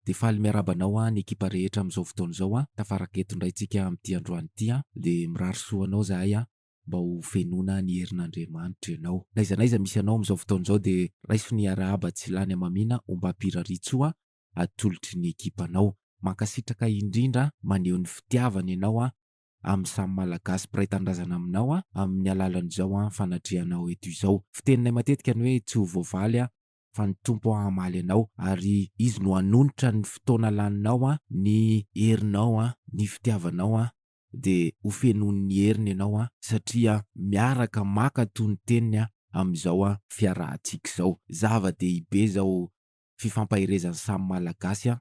De faly miarabanao ny ekipa rehetra am'izao fotoana zao tafaraka eto indray tsika am'ty androany ty de mirary soa anao zahay mba ho fenona ny herin'Andriamanitra ianao. N'aiza n'aiza misy anao am'izao fotoana zao de raiso ny arahaba tsy lany amamina omba hampiraritsoa atolotry ny ekipanao. Mankasitraka indrindra maneho ny fitiavana ianao amin'ny samy malagasy mpiray tandrazana aminao amin'ny alalan'izao fanatrehanao eto izao. Fiteninay matetika ny hoe tsy ho voavaly fa ny tompo hamaly anao ary izy no hanonitra ny fotoana laninao ny herinao ny fitiavanao de ho fenon'ny heriny ianao satria miaraka maka toy ny teniny amin'izao fiarahantsika izao. Zava-dehibe zao fifampahirezan'ny samy malagasy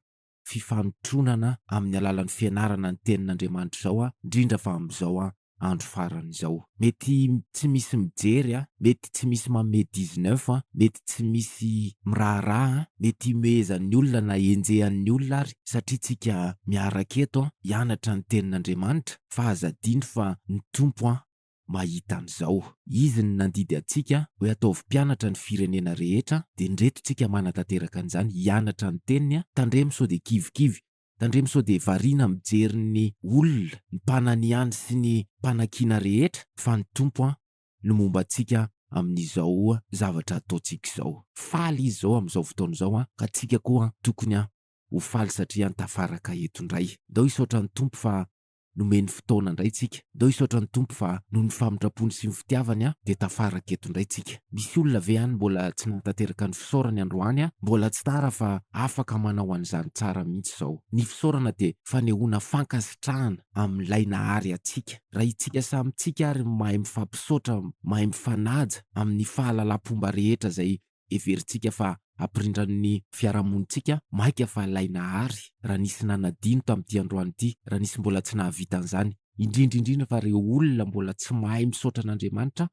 fifanotronana amin'ny alalan'ny fianarana ny tenin'Andriamanitra zao indrindra fa amin'izao andro faran'izao. Mety tsy misy mijery mety tsy misy manome 19 mety tsy misy miraharaha mety mehezan'ny olona na enjehan'ny olona ary satria tsika miaraka eto hianatra ny tenin'Andriamanitra fa azadiny fa ny tompo mahita an'izao. Izy ny nandidy antsika hoe ataovy mpianatra ny firenena rehetra de ndreto tsika manatanteraka an'izany hianatra ny teniny tandremo sao de kivikivy tandremo sao de variana mijery ny olona ny mpananiany sy ny mpanakina rehetra fa ny tompo no momba antsika amin'izao zavatra ataontsika izao. Faly izy zao amin'izao fotoana izao ka tsika koa tokony ho faly satria tafaraka eto indray. Ndao hisaotra ny tompo fa nomeny fotoana indray tsika. Ndao hisaotra ny tompo fa noho ny famindrapony sy ny fitiavany de tafaraka eto indray tsika. Misy olona ve any mbola tsy nanatanteraka ny fisaorany androany mbola tsy tara fa afaka manao an'izany tsara mihitsy zao. Ny fisaorana de fanehoana fankasitrahana amin'ilay nahary antsika. Raha itsika samy tsika ary mahay mifampisaotra, mahay mifanaja amin'ny fahalalam-pomba rehetra zay heverintsika fa hampirindran'ny fiarahamonintsika maika fa ilay nahary. Raha nisy nanadino tamin'ity androany ity, raha nisy mbola tsy nahavita an'izany, indrindra fa ireo olona mbola tsy mahay misaotra an'Andriamanitra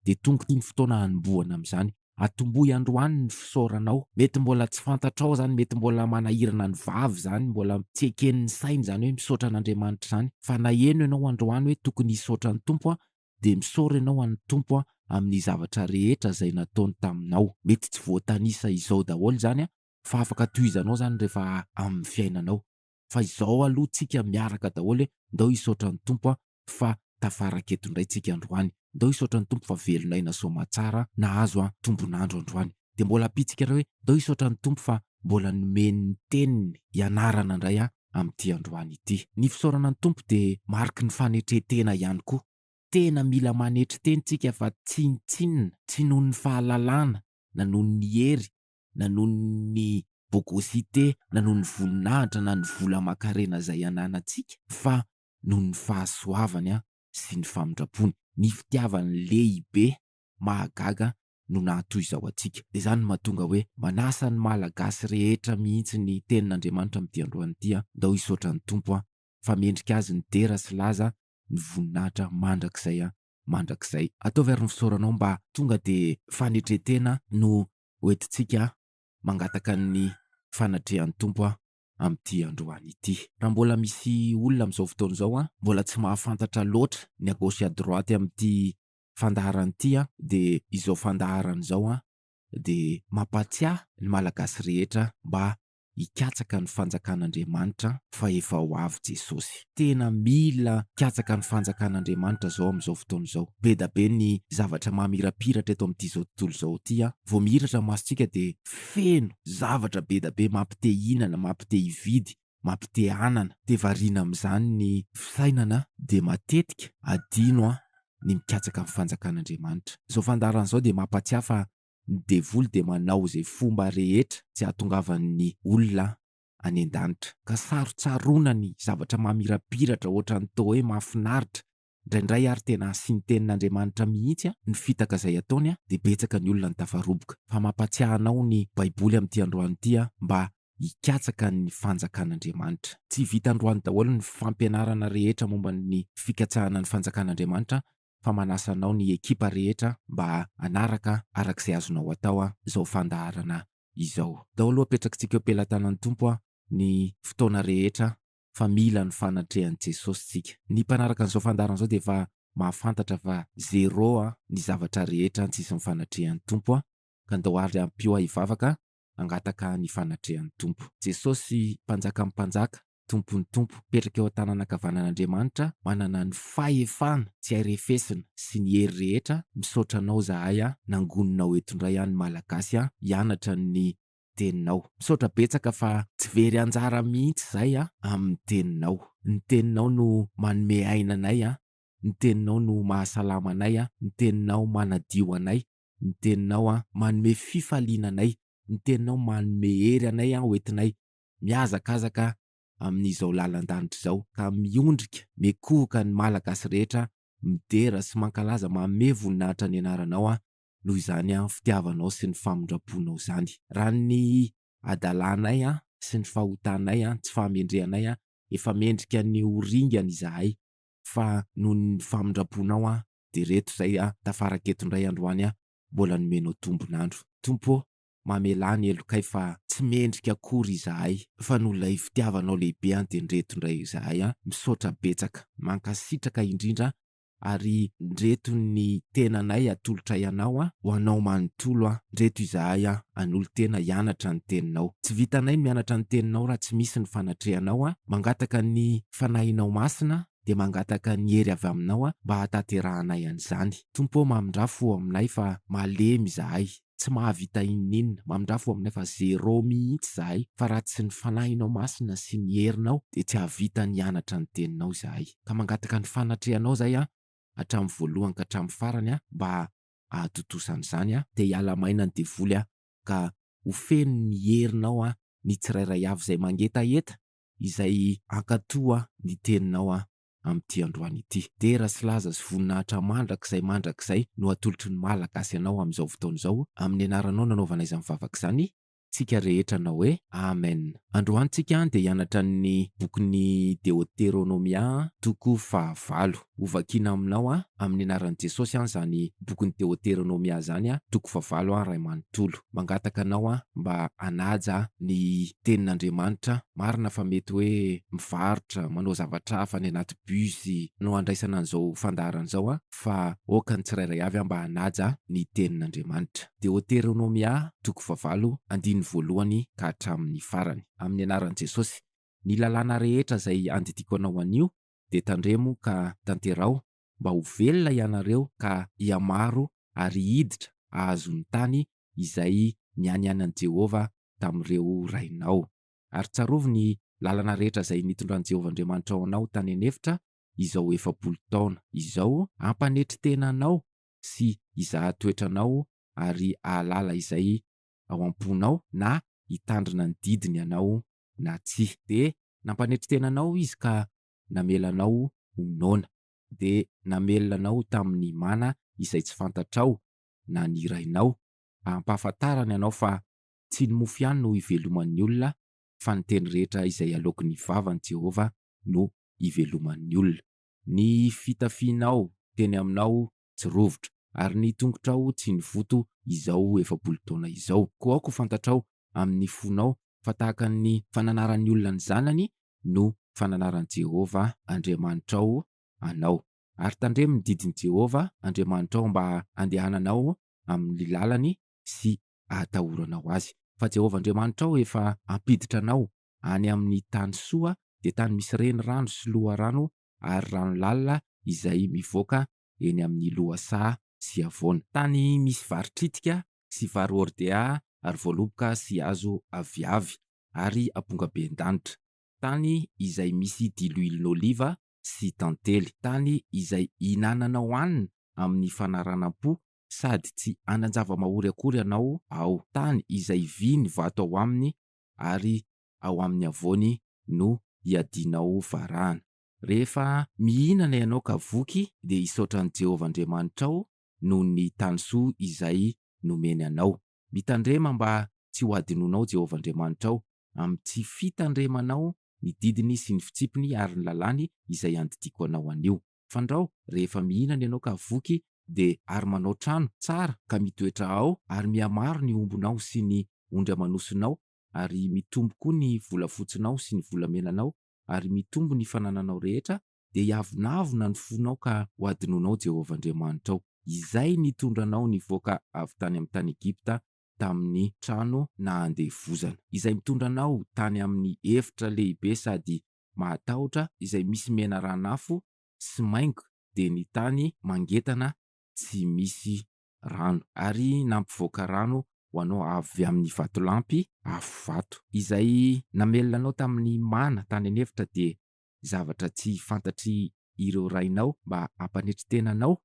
de tonga ity ny fotoana hanombohana amin'izany. Atombohy androany ny fisaoranao. Mety mbola tsy fantatrao zany, mety mbola manahirana ny vavy zany, mbola tsy eken'ny sainy zany hoe misaotra an'Andriamanitra zany. Fa na eno ianao androany hoe tokony hisaotra ny tompo de misaora ianao an'ny tompo amin'ny zavatra rehetra zay nataony taminao. Mety tsy voatanisa izao daholo zany fa afaka tohizanao zany rehefa amin'ny fiainanao. Fa izao aloha tsika miaraka daholo hoe ndao hisaotra ny tompo fa tafaraka eto indray tsika androany. Ndao hisaotra ny tompo fa velonaina soamatsara nahazo tombonandro androany. De mbola apitsika hoe ndao hisaotra ny tompo fa mbola nomeny ny teniny ianarana indray amin'ity androany ity. Ny fisaorana ny tompo de mariky ny fanetretena ihany koa. Tena mila manetry teny tsika fa tsinitsinina, tsy noho ny fahalalana, na noho ny hery, na noho ny bogosité, na noho ny voninahitra, na ny vola makarena zay ananantsika, fa noho ny fahasoavany sy ny famindrapony. Ny fitiavany lehibe mahagaga no nahatoy izao antsika. De zany mahatonga hoe manasa ny malagasy rehetra mihitsy ny tenin'Andriamanitra amin'ity androany ity ndao hisaotra ny tompo fa mendrika azy ny dera sy laza ny voninahitra mandrakizay. Ataovy ary ny fisauranao mba tonga de fanetretena no hoentintsika mangataka ny fanatrehan'ny tompo amin'ity androany ity. Raha mbola misy olona amin'izao fotoana izao mbola tsy mahafantatra loatra ny à gauche à droite amin'ity fandaharana ity de izao fandaharana izao de mampatsiahy ny malagasy rehetra mba hikatsaka ny fanjakan'Andriamanitra fa efa ho avy Jesosy. Tena mila katsaka ny fanjakan'Andriamanitra zao amin'izao fotoana izao. Be da be ny zavatra mamirapiratra eto amin'ity zao tontolo izao ity vao mihiratra masontsika de feno zavatra be da be mampite hinana, mampite hividy, mampite hanana. De variana amin'izany ny fisainana de matetika adino ny mikatsaka ny fanjakan'Andriamanitra. Zao fandaharana zao de mampatsiahy fa ny devoly de manao zay fomba rehetra tsy ahatongavan'ny olona any an-danitra. Ka sarotsaroana ny zavatra mamirapiratra ohatran'ny tao hoe mahafinaritra. Indraindray ary tena asiany tenin'Andriamanitra mihitsy ny fitaka zay ataony de betsaka ny olona ny tafaroboka. Fa mampatsiahy anao ny baiboly amin'ity androany ity mba hikatsaka ny fanjakan'Andriamanitra. Tsy vita androany daholo ny fampianarana rehetra momba ny fikatsahana ny fanjakan'Andriamanitra fa manasa anao ny ekipa rehetra mba anaraka arak'izay azonao atao zao fandaharana izao. Daholo apetrakintsika eo am-pelantanan'ny tompo ny fotoana rehetra fa mila ny fanatrehan'i Jesosy tsika. Ny mpanaraka an'izao fandaharana zao de efa mahafantatra fa zero ny zavatra rehetra tsisy ny fanatrehan'ny tompo ka ndao ary ampio hivavaka angataka ny fanatrehan'ny Tompo. Jesosy mpanjaka amin'ny mpanjaka, tompony tompo, mipetraka eo an-tanana ankavanan'Andriamanitra, manana ny fahefana tsy hairefesina sy ny hery rehetra. Misaotra anao zahay nangononao eto indray any Malagasy hianatra ny teninao. Misaotra betsaka fa tsy very anjara mihitsy zahay amin'ny teninao. Ny teninao no manome aina anay ny teninao no mahasalama anay ny teninao manadio anay, ny teninao manome fifaliana anay, ny teninao manome hery anay hoentinay miazakazaka amin'izao lalan-danitra izao, ka miondrika mekohoka ny malagasy rehetra midera sy mankalaza manome voninahitra ny anaranao noho izany fitiavanao sy ny famindraponao zany. Raha ny adalanay sy ny fahotanay tsy fahamendrehanay efa mendrika ny oringana izahay, fa noho ny famindraponao de reto zay tafaraka eto indray androany mbola nomenao tombonandro. Tompo, mamelany elokay fa tsy mendrika akory izahay, fa noho ilay fitiavanao lehibe de ndreto indray izahay misaotra betsaka, mankasitraka indrindra, ary ndreto ny tenanay atolotra ianao ho anao manontolo ndreto izahay anolo tena hianatra ny teninao. Tsy vitanay mianatra ny teninao raha tsy misy ny fanatrehanao mangataka ny fanahinao masina de mangataka ny hery avy aminao mba hataterahanay an'izany. Tompo, mamindrafo aminay fa malemy izahay, tsy mahavita inona, mamindrafo aminay fa zero mihitsy izahay, fa raha tsy ny fanahinao masina sy ny herinao de tsy havita ny hianatra ny teninao izahay. Ka mangataka ny fanatrehanao zay hatramin'ny voalohany ka hatramin'ny farany mba ahatotosan'izany de hiala maina ny devoly ka ho feno ny herinao ny tsirairay avy izay mangetaeta izay ankatoa ny teninao amin'ity androany ity. Dera sy laza sy voninahitra mandrakizay no atolotry ny malagasy ianao amin'izao fotoana izao, amin'ny anaranao nanaovana izany vavaka izany tsika rehetra na hoe amen. Androany tsika de hianatra ny bokin'ny Deoteronomia toko 15. Hovakina aminao amin'ny anaran'i Jesosy zany bokin'ny Deoteronomia zany toko 15 ray manontolo. Mangataka anao mba hanaja ny tenin'Andriamanitra. Marina fa mety hoe mivarotra, manao zavatra hafa any anaty busy no andraisana an'izao fandaharana izao fa oka ny tsirairay avy mba hanaja ny tenin'Andriamanitra. Deoteronomia toko 15 andiny voalohany ka hatramin'ny farany. Amin'ny anaran'i Jesosy, ny lalàna rehetra izay andidiko anao anio de tandremo ka tanterao, mba ho velona ianareo ka hiamaro ary hiditra ahazo ny tany izay niany an'i Jehova tamin'ireo rainao. Ary tsarovo ny lalana rehetra izay nitondran'i Jehova Andriamanitra ao anao tany anefitra izao 400 taona izao, hampanetry tenanao sy hizaha toetranao ary ahalala izay ao am-ponao, na hitandrina ny didiny ianao na tsy. De nampanetry tenanao izy ka namelanao ho nona, de namelona anao tamin'ny mana izay tsy fantatrao na ny rainao, ampahafantarany ianao fa tsy ny mofo ihany no iveloman'ny olona, fa ny teny rehetra izay alokin'ny vavan'i Jehova no iveloman'ny olona. Ny fitafianao teny aminao tsy rovotra, ary ny tongotrao tsy ny voto izao 400 taona izao. Koa aoko fantatrao amin'ny fonao fa tahaka ny fananaran'ny olona ny zanany no fananaran'i Jehova Andriamanitrao anao. Ary tandremo ny didin'i Jehova Andriamanitrao mba andehananao amin'ny lalany sy ahatahoranao azy. Fa Jehova Andriamanitrao efa ampiditra anao any amin'ny tany soa, de tany misy renirano sy loharano ary rano lalina izay mivoaka eny amin'ny lohasaha sy havoana. Tany misy vary tritika sy vary ordea ary voaloboka sy hazo aviavy ary apongaben-danitra. Tany izay misy diloilon'oliva sy tantely. Tany izay hinananao hanina amin'ny fanaranam-po sady tsy hanan-java-mahory akory ianao ao. Tany izay vy ny vato ao aminy ary ao amin'ny avony no hiadinao varahana. Rehefa mihinana ianao ka voky de hisaotran'i Jehova Andriamanitrao noho ny tanysoa izay nomeny anao. Mitandrema mba tsy ho adinonao Jehova Andriamanitrao amin'ny tsy fitandremanao ny didiny sy ny fitsipiny ary ny lalàny izay andidiko anao anio. Fandrao, rehefa mihinana ianao ka voky de ary manao trano tsara ka mitoetra ao, ary mihamaro ny ombonao sy ny ondry amanosinao, ary mitombo koa ny volafotsinao sy ny volamenanao, ary mitombo ny fanananao rehetra, de hiavonavona ny fonao ka ho adinonao Jehova Andriamanitrao, izay nitondranao nivoaka avy tany amin'ny tany Egipta tamin'ny trano nandevozana, izay mitondra anao tany amin'ny efitra lehibe sady mahatahotra izay misy mena ranafo sy maingo, de ny tany mangetana tsy misy rano ary nampivoaka rano ho anao avy amin'ny vatolampy afo vato. Izay namelona anao tamin'ny mana tany anefitra de zavatra tsy fantatry ireo rainao mba hampanetry tenanao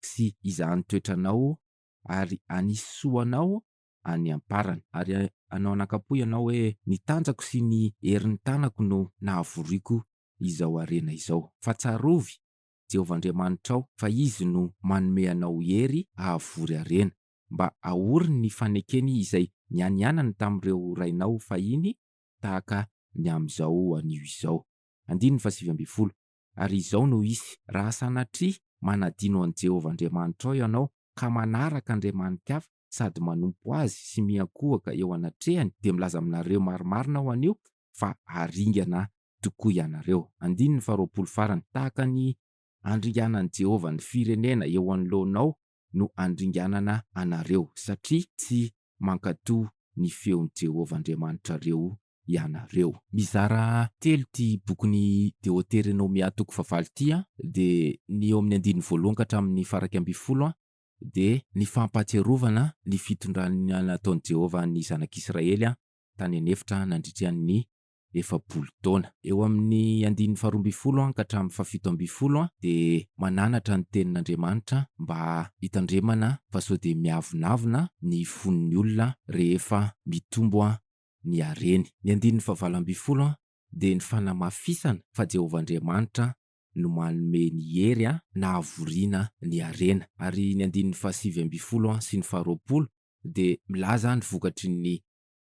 sy izahany toetranao ary anisy soanao any amparany. Ary anao anakapo ianao hoe ny tanjako sy ny herin'ny tanako no nahavoriako izao harena izao. Fa tsarovy Jehovah-Andriamanitrao fa izy no manome anao hery ahavory harena mba ahoriny ny fanekeny izay nianianany tamin'ireo rainao fahiny tahaka ny amin'izao anio izao. 10:20. Ary izao no isy raha sanatria manadino an Jehovah-Andriamanitrao ianao ka manaraka andriamanika hafa sady manompo azy sy miankohaka eo anatrehany, de milaza aminareo marimarina ho anio fa haringana tokoa ianareo. 20 tahaka ny andringanan'i Jehovah ny firenena eo anoloanao no andringanana anareo, satria tsy mankatoa ny feon'i Jehovah-Andriamanitrareo ianareo. Mizara telo ty bokin'ny Deoteronomia toko fahavalo ty de ny eo amin'ny 1 ka hatramin'ny faraky 10 de ny fampatsiarovana ny fitondrana nataon'i Jehovah ny zanak'Israely tany anefitra nandritra ny 70 taona. Eo amin'ny 12 ka hatramin'ny 17 de mananatra ny tenin'Andriamanitra mba hitandremana fa sao de miavonavona ny fon'ny olona rehefa mitombo ny hareny. Ny 15 de ny fanamafisana fa Jehovah-Andriamanitra no manome ny hery na havoriana ny harena. Ary ny 17 sy ny 20 de milaza ny vokatry ny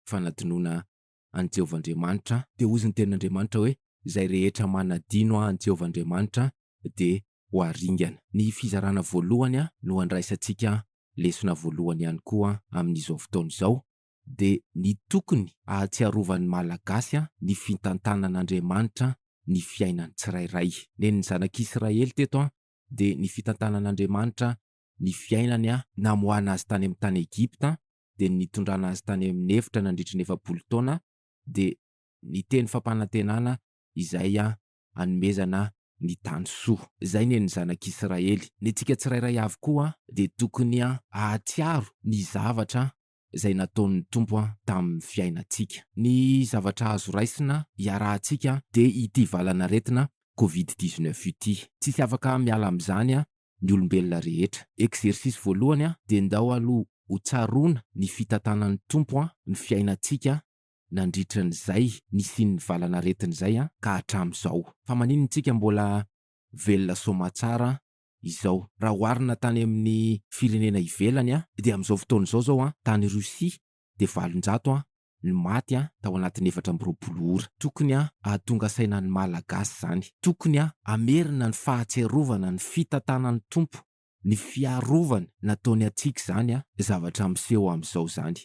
fanadinoana an Jehovah-Andriamanitra. De hozy ny tenin'Andriamanitra hoe zay rehetra manadino an Jehovah-Andriamanitra de ho haringana. Ny fizarana voalohany no andraisantsika lesona voalohany ihany koa amin'izao fotoana izao. De ny tokony ahatsiarovan'ny malagasy ny fitantanan'Andriamanitra ny fiainany tsirairay. Nen'ny zanak'Israely teto de ny fitantanan'Andriamanitra ny fiainany namoahana azy tany amin'ny tany Egipta, de nitondrana azy tany amin'ny efitra nandritra ny 70 taona, de ny teny fampanantenana izay hanomezana ny tany soa. Zay nen'ny zanak'Israely. Ny tsika tsirairay avy koa de tokony ahatsiaro ny zavatra zay nataon'ny tompo tamin'ny fiainantsika. Ny zavatra azo raisina iarahantsika de ity valanaretina Covid-19 ity. Tsisy afaka miala amin'izany ny olombelona rehetra. Ekzersisy voalohany de ndao aloha ho tsaroana ny fitantanan'ny tompo ny fiainantsika nandritra n'izay nisy ny valanaretina zay ka hatramin'izao. Fa maninona tsika mbola velona soamantsara izao. Raha oharina tany amin'ny firenena ivelany de amin'izao fotoana izao tany Rosia de 700 ny maty tao anatin'ny 420 ora. Tokony ahatonga saina ny malagasy zany. Tokony amerina ny fahatsiarovana ny fitantanan'ny tompo, ny fiarovana nataony atsika zany zavatra miseho amin'izao zany.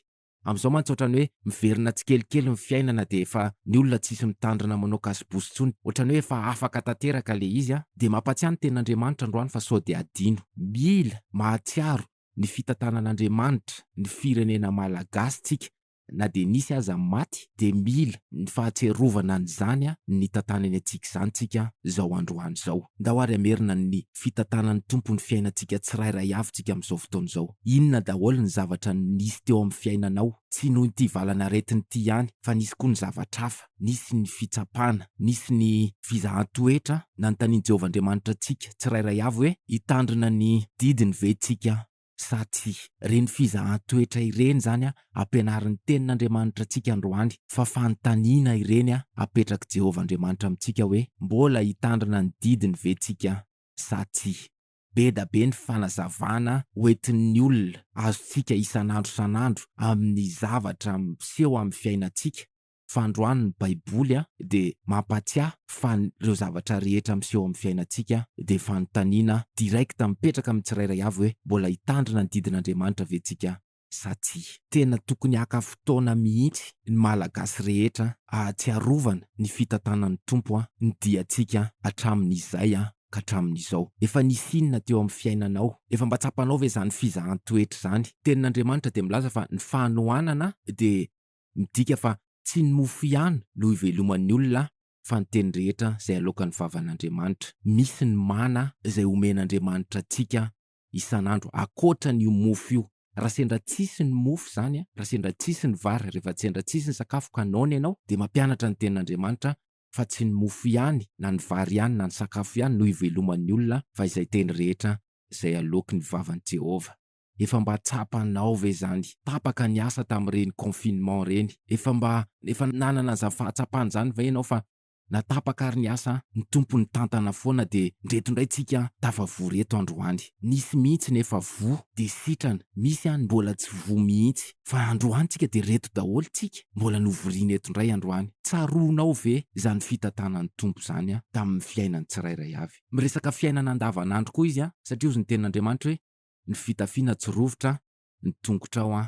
Amin'izao mantsy ohatrany hoe miverina tsikelikely ny fiainana de efa ny olona tsisy mitandrina manao kasibosy tsony. Ohatrany hoe efa afaka tanteraka le izy de mampatsiahy ny tenin'Andriamanitra androany fa sao de adino. Mila mahatsiaro ny fitantanan'Andriamanitra ny firenena malagasy tsika, na de nisy aza maty de mila ny fahatsiarovana an'izany ny tantanany atsika zany tsika zao androany zao. Ndao ary amerina ny fitantanan'ny tompo ny fiainantsika tsirairay avy tsika amin'izao fotoana izao. Inona daholo ny zavatra nisy teo amin'ny fiainanao? Tsy noho ity valanaretiny ity ihany, fa nisy koa ny zavatra hafa. Nisy ny fitsapana, nisy ny fizahan-toetra nanontanian'i Jehovah-Andriamanitra antsika tsirairay avy hoe hitandrina ny didiny ve tsika sa tsy. Reny fizahan-toetra ireny zany ampianarin'ny tenin'Andriamanitra antsika androany, fa fanontaniana ireny apetraka Jehovah-Andriamanitra amintsika hoe mbola hitandrina ny didiny ve tsika sa tsy. Be da be ny fanazavana hoentin'ny olona azontsika isan'andro san'andro amin'ny zavatra miseho amin'ny fiainantsika. Fa androany ny Baiboly de mampatsiahy fa ireo zavatra rehetra miseho amin'ny fiainantsika de fanontaniana direkta mipetraka amin'ny tsirairay avy hoe mbola hitandrina ny didin'Andriamanitra ve tsika sa tsy. Tena tokony haka fotoana mihitsy ny malagasy rehetra ahatsiarovana ny fitantanan'ny tompo ny diantsika hatramin'izay ka hatramin'izao. Efa nisy inona teo amin'ny fiainanao? Efa mba tsapanao ve zany fizahan-toetra zany? Tenin'Andriamanitra de milaza fa ny fanohanana de midika fa tsy ny mofo ihany no iveloman'ny olona fa ny teny rehetra zay alokan'ny vavan'Andriamanitra. Misy ny mana izay omen'Andriamanitra antsika isan'andro ankoatran'io mofo io. Raha sendra tsisy ny mofo zany raha sendra tsisy ny vary, rehefa sendra tsisy ny sakafo ka naona ianao de mampianatra ny tenin'Andriamanitra fa tsy ny mofo ihany na ny vary ihany na ny sakafo ihany no iveloman'ny olona fa izay teny rehetra zay alokin'ny vavan'i Jehova. Efa mba tsapanao ve zany? Tapaka ny asa tamin'ireny confinement reny. Efa nanana an'izany fahatsapany zany ve ianao fa natapaka ary ny asa, ny tompony tantana foana de ndreto indray tsika tafavory eto androany. Nisy mihitsy nefa vo de sitrana, misy mbola tsy vo mihitsy. Fa androany tsika de reto daholo tsika mbola novoriana eto indray androany. Tsaroanao ve zany fitantanan'ny tompo zany tamin'ny fiainany tsirairay avy? Miresaka fiainana andavanandro koa izy satria ozy ny tenin'Andriamanitra hoe ny fitafiana tsy rovitra, ny tongotrao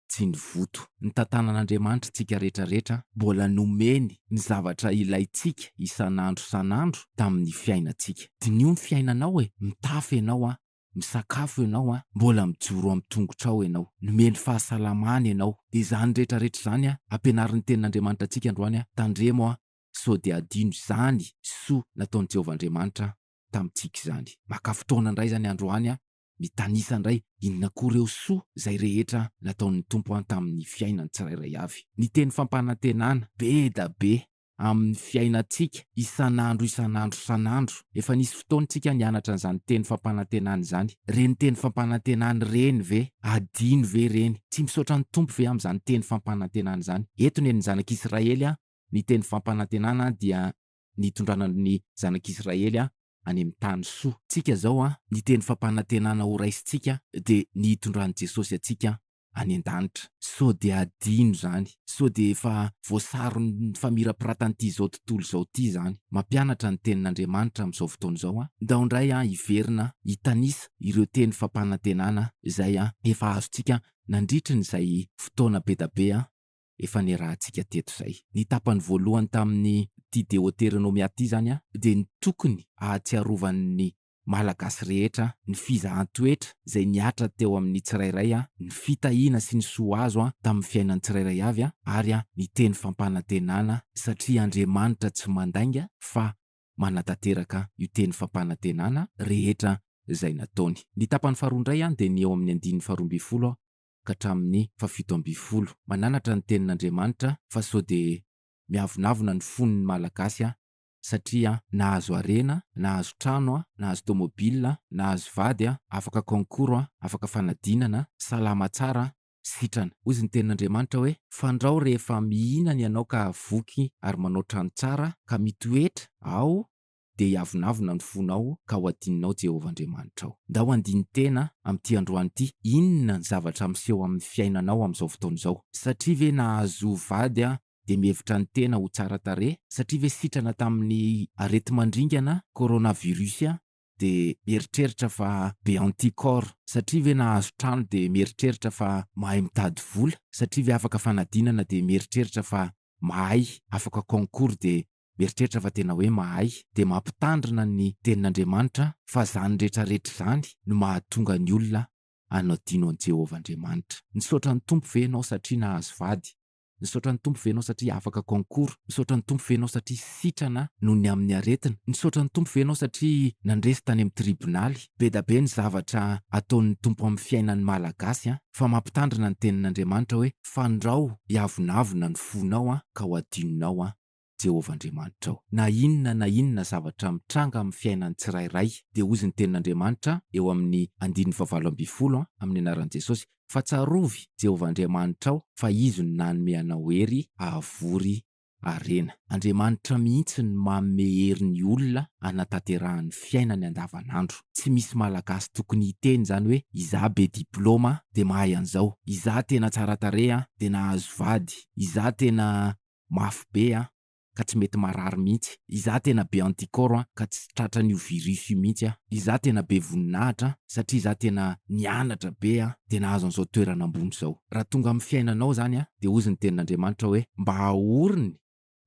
tsy ny voto. Ny tantanan'Andriamanitra tsika rehetrarehetra mbola nomeny ny zavatra ilaitsika isan'andro tamin'ny fiainantsika. Dinio ny fiainanao mitafy ianao misakafo ianao mbola mijoro amin'ny tongotrao ianao, nomeny fahasalamana ianao. De zany rehetrarehetra zany ampianarin'ny tenin'Andriamanitra antsika androany tandremo sao de adino zany soa nataon'i Jehovahandriamanitra tamintsika zany. Maka fotoana indray zany androany mitanisa indray inona koa ireo soa zay rehetra nataon'ny tompo tamin'ny fiainany tsirairay avy. Ny teny fampanantenana be da be amin'ny fiainantsika isan'andro. Efa nisy fotoantsika nianatra an'izany teny fampanantenana zany. Reny teny fampanantenana reny ve? Adino ve reny? Tsy misaotra ny tompo ve amin'izany teny fampanantenana zany? Eto ny zanak'Israely ny teny fampanantenana dia nitondrana ny zanak'Israely any amin'ny tany soa. Tsika zao ny teny fampanantenana ho raisintsika de ny hitondran'i Jesosy antsika any an-danitra. Sao de adino zany. Sao de efa voasarony famirapiratany zao tontolo zao ty zany. Mampianatra ny tenin'Andriamanitra amin'izao fotoana zao ndao indray hiverina hitanisa ireo teny fampanantenana izay efa azontsika nandritry n'izay fotoana be da be efa niarahantsika teto zay. Ny tapany voalohany tamin'ny Deoteronomia ty zany de ny tokony ahatsiarovan'ny malagasy rehetra ny fizahan-toetra zay niatra teo amin'ny tsirairay ny fitahiana sy ny soa azo tamin'ny fiainany tsirairay avy ary ny teny fampanantenana satria Andriamanitra tsy mandainga fa manatanteraka io teny fampanantenana rehetra zay nataony. Ny tapany faharoa indray de ny eo amin'ny 120 ka hatramin'ny 720. Mananatra ny tenin'Andriamanitra fa sao de miavonavona ny fon'ny malagasy satria nahazo arena, nahazo trano, nahazo tomobila, nahazo vady, afaka concours, afaka fanadinana, salama tsara, sitrana. Ozy ny tenin'Andriamanitra hoe fandrao rehefa mihinana ianao ka voky ary manao trano tsara ka mitoetra ao de hiavonavona ny fonao ka ho adininao Jehovahandriamanitra ao. Ndao andiny tena amin'ity androany ity, inona ny zavatra miseho amin'ny fiainanao amin'izao fotoana izao? Satria ve nahazo vady de mihevitra ny tena ho tsara tarehy? Satria ve sitrana tamin'ny arety mandringana coronavirus de mieritreritra fa be anticorps? Satria ve nahazo trano de mieritreritra fa mahay mitady vola? Satria ve afaka fanadinana de mieritreritra fa mahay? Afaka concours de mieritreritra fa tena hoe mahay? De mampitandrina ny tenin'Andriamanitra fa zany rehetrarehetra zany no mahatonga ny olona hanadino an'i Jehovahandriamanitra. Nisaotra ny tompo ve ianao satria nahazo vady? Nisaotra ny tompo ve ianao satria afaka concours? Nisaotra ny tompo ve ianao satria sitrana noho ny amin'ny aretina? Nisaotra ny tompo ve ianao satria nandresy tany amin'ny tribonaly? Be da be ny zavatra ataon'ny tompo amin'ny fiainan'ny malagasy fa mampitandrina ny tenin'Andriamanitra hoe fandrao hiavonavona ny fonao ka ho adinonao Jehovahandriamanitra ao. Na inona zavatra mitranga amin'ny fiainan'ny tsirairay de ozy ny tenin'Andriamanitra eo amin'ny 120 amin'ny anaran'i Jesosy fa tsarovy Jehovahandriamanitra ao fa izy no nanome anao hery ahavory arena. Andriamanitra mihitsy ny manome hery ny olona hanatanterahany fiainany andavanandro. Tsy misy malagasy tokony hiteny zany hoe izaho be diplôma de mahay an'izao, izaho tena tsara tarehy de nahazo vady, izaho tena mafy be ka tsy mety marary mihitsy, izaho tena be anticorps ka tsy tratra n'io virus io mihitsy izaho tena be voninahitra satria izaho tena nianatra be de nahazo an'izao toerana ambony zao. Raha tonga amin'ny fiainanao zany de ozy ny tenin'Andriamanitra hoe mba ahoriny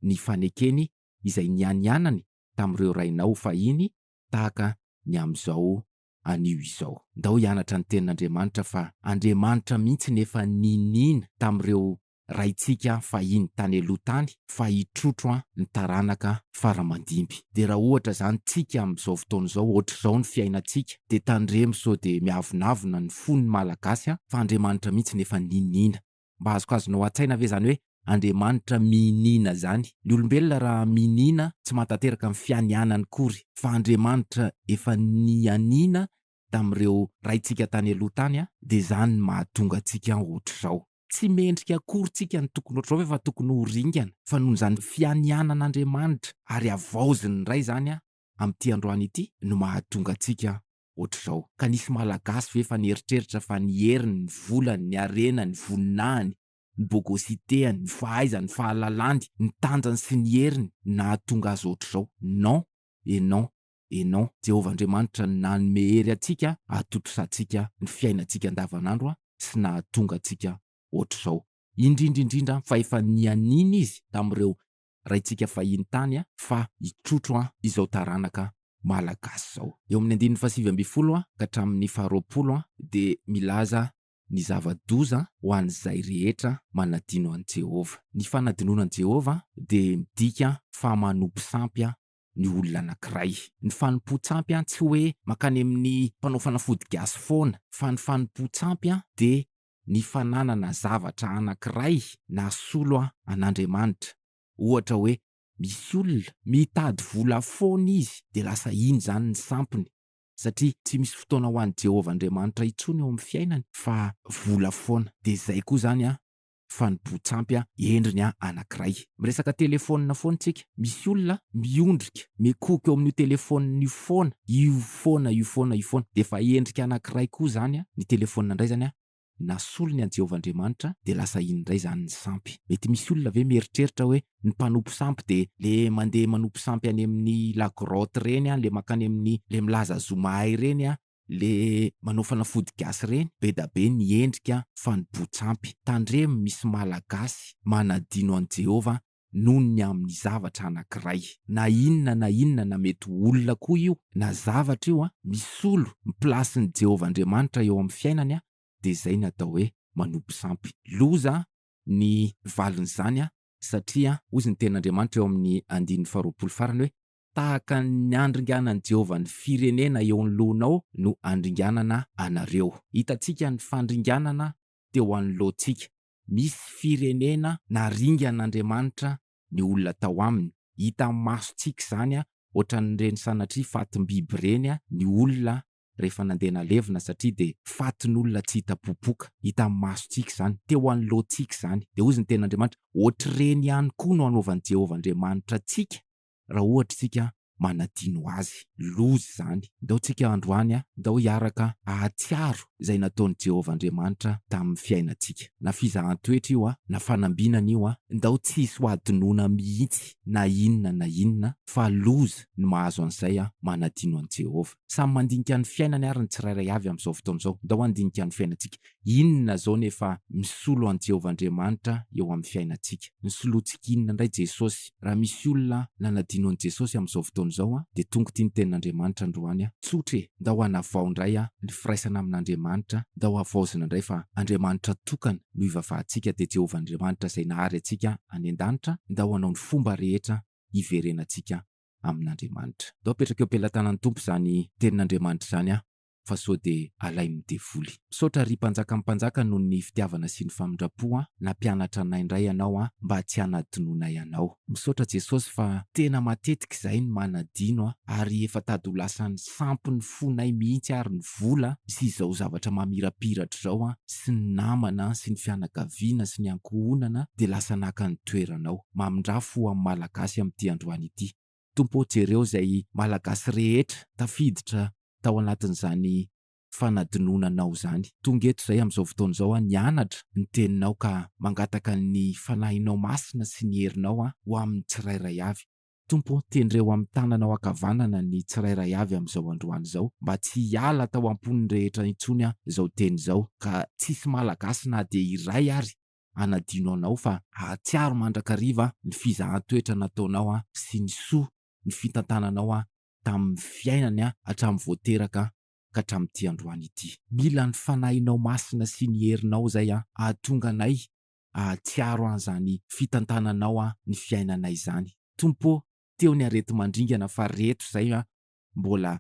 ny fanekeny izay nianianany tamin'ireo rainao fahiny tahaka ny am'izao anio izao. Ndao hianatra ny tenin'Andriamanitra fa Andriamanitra mihitsy nefa ninina tamin'ireo raitsika fahiny tany aloha tany fa hitrotro ny taranaka faramandimby. De raha ohatra zany tsika am'izao fotoana izao ohatr'izao ny fiainantsika de tandremo sao de miavonavona ny fon'ny malagasy fa Andriamanitra mihitsy nefa ninina. Mba azokazonao an-tsaina ve zany hoe Andriamanitra minina zany? Ny olombelona raha minina tsy mahatanteraka amin'ny fianianany kory fa Andriamanitra efa nianina tamin'ireo raitsika tany aloha tany de zany no mahatonga antsika ohatr'izao. Tsy mendrika akory tsika ny tokony ohatr'izao fa tokony ho ringana fa noho zany fianianan'Andriamanitra ary avaoziny iray zany amin'ity androany ity no mahatonga antsika ohatr'izao. Ka nisy malagasy ve fa nieritreritra fa ny heriny, ny volany, ny harenany, ny voninahiny, ny bôgôsitehany, ny fahaizany, ny fahalalany, ny tanjany sy ny heriny nahatonga azy ohatr'izao? Non et non et non. Jehovah Andriamanitra nanome hery atsika atotosantsika ny fiainantsika andavanandro sy nahatonga antsika ohatr'izao. Indrindrindrindra fa efa nianina izy tamin'ireo raitsika fahiny tany fa hitrotro izao taranaka malagasy zao. Eo amin'ny 1920 ka hatramin'ny 20 de milaza ny zava-doza ho an'izay rehetra manadino an Jehovah. Ny fanadinoana an Jehovah de midika fa manompo sampy ny olona anankiray. Ny fanompo-tsampy tsy hoe mankany amin'ny mpanao fanafody gasy foana fa ny fanompo-tsampy de ny fananana zavatra anankiray na solo an'Andriamanitra. Ohatra hoe misy olona mitady vola foana izy de lasa iny zany ny sampiny satria tsy misy fotoana ho an'i Jehovah Andriamanitra intsony eo amin'ny fiainany fa vola foana. De zay koa zany fanompo-tsampy endriny anankiray. Miresaka telefônina foana tsika, misy olona miondrika mikoky eo amin'io telefônina io foana, io foana de fa endrika anankiray koa zany ny telefônina indray zany nasolony an Jehovah Andriamanitra de lasa iny indray zany ny sampy. Mety misy olona ve mieritreritra hoe ny mpanompo sampy de le mandeha manompo sampy any amin'ny lagrotte reny le makany amin'ny le milaza zomahay reny le manao fanafody gasy reny, be da be ny endrika fanompo-tsampy. Tandremo misy malagasy manadino an Jehovah noho ny amin'ny zavatra anankiray. Na inona na mety olona koa io na zavatra io misolo ny plasin'ny Jehovah Andriamanitra eo amin'ny fiainany de zay ny atao hoe manompo sampy. Loza ny valin'izany satria ozy ny ten'Andriamanitra eo amin'ny 2:20 farany hoe tahaka ny andringanan'i Jehovah ny firenena eo anoloanao no andringanana anareo. Hitantsika ny fandringanana teo anoloantsika. Misy firenena naringan'Andriamanitra ny olona tao aminy. Hita masontsika zany ohatran'ireny sanatria fatim-biby reny ny olona rehefa nandeha nalevina satria de fatin'olona tsy hita popoka. Hita masontsika zany, teo anoloantsika zany. De ozy ny ten'Andriamanitra, ohatr'ireny ihany koa no anaovan'i Jehovah Andriamanitra atsika raha ohatra tsika manadino azy. Lozy zany. Ndao tsika androany ndao hiaraka ahatsiaro izay nataon'i Jehovah Andriamanitra tamin'ny fiainantsika. Na fizahan-toetra io na fanambinana io ndao tsisy ho adinoina mihitsy na inona fa loza ny mahazo an'izay manadino an Jehovah. Samy mandinika ny fiainany ary ny tsirairay avy amin'izao fotoana izao. Ndao handinika ny fiainantsika. Inona zao nefa misolo an Jehovah Andriamanitra eo amin'ny fiainantsika? Ny soloantsika inona indray Jesosy? Raha misy olona nanadino an Jesosy amin'izao fotoana izao de tonga ity ny tenin'Andriamanitra androany tsotra ndao hanavao indray ny firaisana amin'Andriamanitra, ndao havaozina indray fa Andriamanitra tokana no ivavahantsika de Jehovah Andriamanitra izay nahary antsika any an-danitra, ndao hanao ny fomba rehetra hiverenantsika amin'Andriamanitra. Ndao apetraka eo am-pelantanan'ny Tompo zany tenin'Andriamanitra zany fa sao de alay midevoly. Misaotra ry mpanjaka noho ny fitiavana sy ny famindrapo nampianatra anay indray ianao mba tsy hanadinoina ianao. Misaotra Jesosy fa tena matetika izay ny manadino ary efa tady ho lasa ny sampy ny fonay mihitsy ary ny vola sy izao zavatra mamirapiratra izao sy ny namana sy ny fianakaviana sy ny ankohonana de lasa naka ny toeranao. Mamindrafo amin'ny malagasy amin'ity androany ity. Tompo jereo izay malagasy rehetra tafiditra tao anatin'izany fanadinonanao zany. Tonga eto izay amin'izao fotoana izao nianatra ny teninao ka mangataka ny fanahinao masina sy ny herinao ho amin'ny tsirairay avy. Tompo tendreo amin'ny tananao ankavanana ny tsirairay avy amin'izao androany izao mba tsy hiala tao ampon'ny rehetra intsony izao teny izao ka tsisy malagasy na de iray ary anadino anao fa ahatsiaro mandrakariva ny fizahan-toetra nataonao sy ny soa ny fitantananao tamin'ny fiainany hatramin'ny vao teraka ka hatramin'ity androany ity. Mila ny fanahinao masina sy ny herinao zay ahatonga anay tsiaro an'izany fitantananao ny fiainanay zany. Tompo, teo ny arety mandringana fa reto zay mbola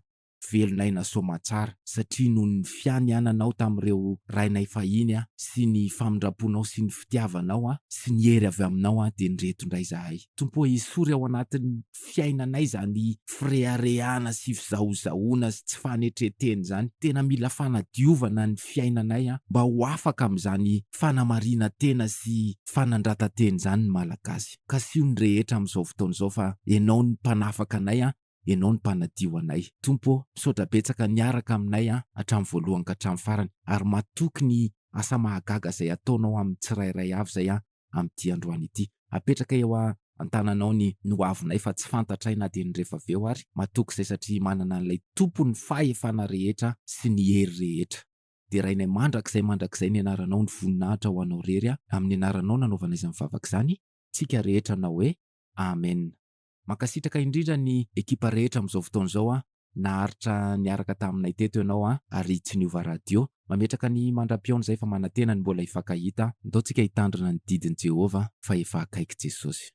velonay na soamantsara satria noho ny fianiananao tamin'ireo rainay fahiny sy ny famindraponao sy ny fitiavanao sy ny hery avy aminao dia nyreto indray zahay. Tompo, isory ao anatin'ny fiainanay zany fireharehana sy fizahozahoana sy tsy fanetreteny zany. Tena mila fanadiovana ny fiainanay mba ho afaka amin'izany fanamarina tena sy fanandratanteny zany ny malagasy. Kasio ny rehetra amin'izao fotoana izao fa ianao ny mpanafaka anay ianao ny mpanadio anay. Tompo, misaotra betsaka niaraka aminay hatramin'ny voalohany ka hatramin'ny farany ary matoky ny asa mahagaga zay ataonao amin'ny tsirairay avy zay amin'ity androany ity. Apetraka eo an-tananao ny hoavinay fa tsy fantatray na dia ny rehefa avy eo ary matoky izay satria manana an'ilay tompony fahefana rehetra sy ny hery rehetra. Dia rainay mandrakizay ny anaranao ny voninahitra ho anao rery amin'ny anaranao nanaovana izany vavaka izany tsika rehetra na hoe amen. Mankasitraka indrindra ny ekipa rehetra amin'izao fotoana izao naharitra niaraka taminay teto ianao ary tsy niova radio. Mametraka ny mandram-piaona izay fa manantena ny mbola hifankahita. Ndao tsika hitandrina ny didin' Jehova fa efa akaiky Jesosy.